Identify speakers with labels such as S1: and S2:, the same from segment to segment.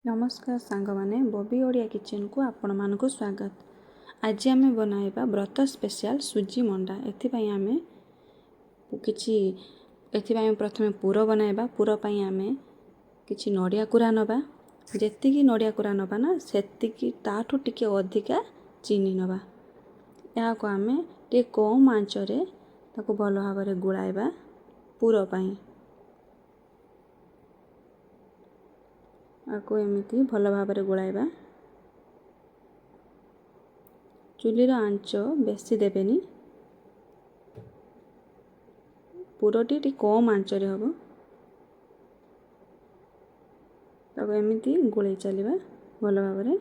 S1: नमस्कार सांग माने बबी ओडिया किचन को आपण मानक स्वागत। आज आम बनाइबा व्रत स्पेशल सुजी मंडा। एथिपाई आमे किछि एथिपाई प्रथमे पुर बनाइबा। पुर पई आमे किछि नडिया कुरा नबा। जेतिकी नडिया कुरा नबा ना सेतिकी ताठू टिके अधिका चीनी नबा। या को आमे टे कम आंच रे ताको भलो भाबरे गुळाइबा पुर पई। आको एमिति भल भाबरे गोळाइबा। चुलीर आंच बेसी देबेनी, पुरटी टी कम आंच रे हबो। ताको एमिति गोळै चलिबा भल भाबरे।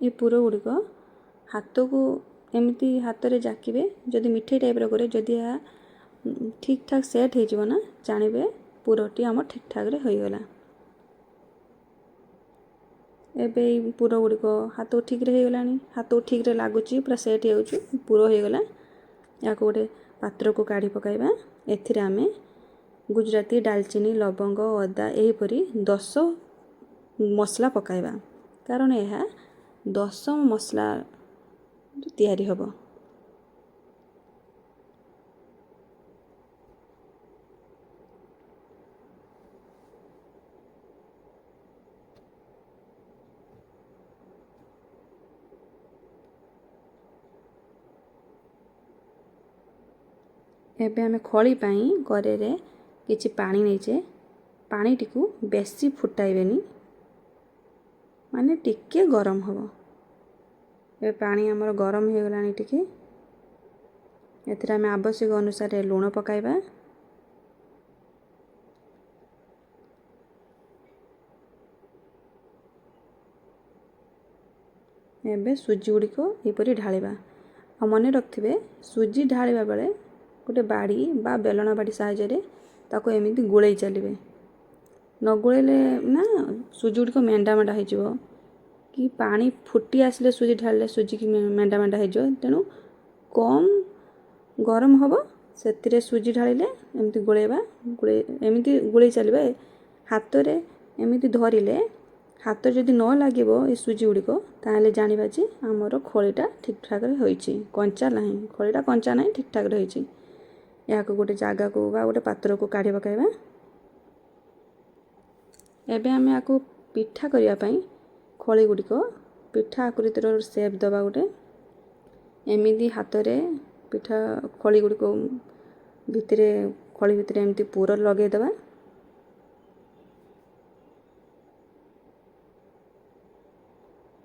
S1: ये पुर गुड़िक हाथ को एमती हाथ रे जाकिबे। जदि मिठाई टाइप रो करे जदि या ठीक ठाक सेट हो जीवो ना जानिबे पुरटी हमर ठीक ठाक रे होई गला। एबे पुर गुड़िक हाथ ठीक रे हो गलानी। हाथ ठीक रे लागुची पूरा सेट हो जाउची पुर हो गला। या को गोटे पात्र को काढी पकाइबा। एथिरे आमे गुजराती दालचीनी लवंग अदा एही परी 10 मसला पकाइबा। कारण यह 10 मसला तैयारी हबो। एबे आमे खळी पई करे रे किछि पानी नैचे। पानी टिकु बेसी फुटाइबेनी, माने टिके गरम हबो। ए पानी हमर गरम हो गलानी टिके। एथिरा में आवश्यक अनुसार लूण पकाइबा। एबे सुजी गुड़ी को एपरी ढालिबा। आ मने रखथिबे सुजी ढालिबा बेले गोटे बाड़ी बा बेलना बाड़ी साहाय्य रे ताको एमिति गुळै चलिबे। न गुळैले ना सुजी गुड़ी को मेंडा मेंडा हो जिवो। कि पानी फुटी आसले सुजी ढालले सुजी की मेंडा मेंडा हो जो। तेणु कम गरम हबो सेतिरे सुजी ढालिले एमिति गुळैबा। एमिति गुळै चलिबे। हाथ रे एमिति धरिले हाथ जदि न लागिबो ए सुजी गुड़ी को ताले जानिबा जे हमरो खोळीटा ठीक ठाक रे होईची। कंचा नाही, खोळीटा कंचा नाही ठीक ठाक रे होईची। या को गोटे जागा को बा गोटे पात्र को काढी पकाइबा। एबे आमे आको पिठा करिया पई खोळी गुड़ी को पिठा आकृतिर शेप दबा। गोटे एमिति हाथ रे पिठा खोळी गुड़ी को भितरे खोळी भितरे एमिति पूरा लगे दबा।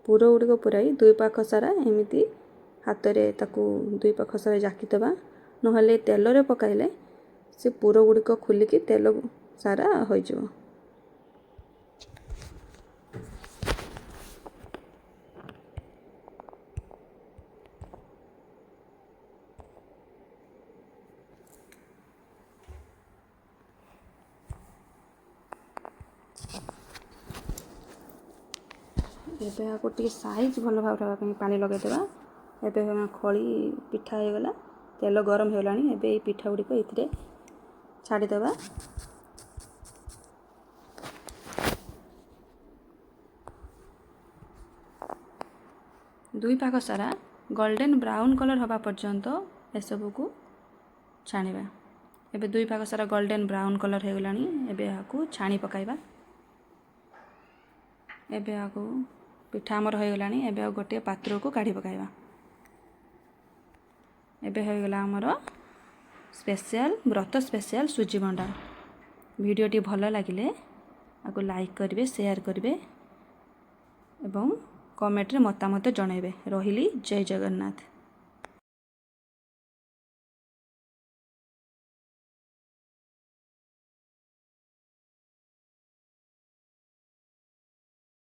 S1: पूरा गुड़ी को पुराई दुई पाख सारा एमिति हाथ रे ताकू दुई पाख सारा जाकी दबा। नहले तेल रे पकाइले से पूरा गुड़ी को खुली की तेल सारा होई जिवो। एबे आको टी साइज भल भाबरा पई पानी लगे देबा। एबे हम खळी पिठा हो गला। तेल गरम हो गलानी। एबे ए पिठा गुडी को इथिरे छाडी देबा। दुई पाख सारा गोल्डन ब्राउन कलर हबा पर्यंत ए सब को छाणीबा। एबे दुई पाख सारा गोल्डन ब्राउन कलर हो गलानी। एबे आको छाणी पकाइबा। एबे आको पिठा हमर हो गलानी। एबे गोटे पात्र को काढी पकाइबा। एबे हो गला हमर स्पेशल व्रत स्पेशल सुजी मंडा। वीडियो टी भलो लागिले आको लाइक करिवे, शेयर करिवे एवं कमेंट रे मतामत जणाइबे। रहिली जय जगन्नाथ।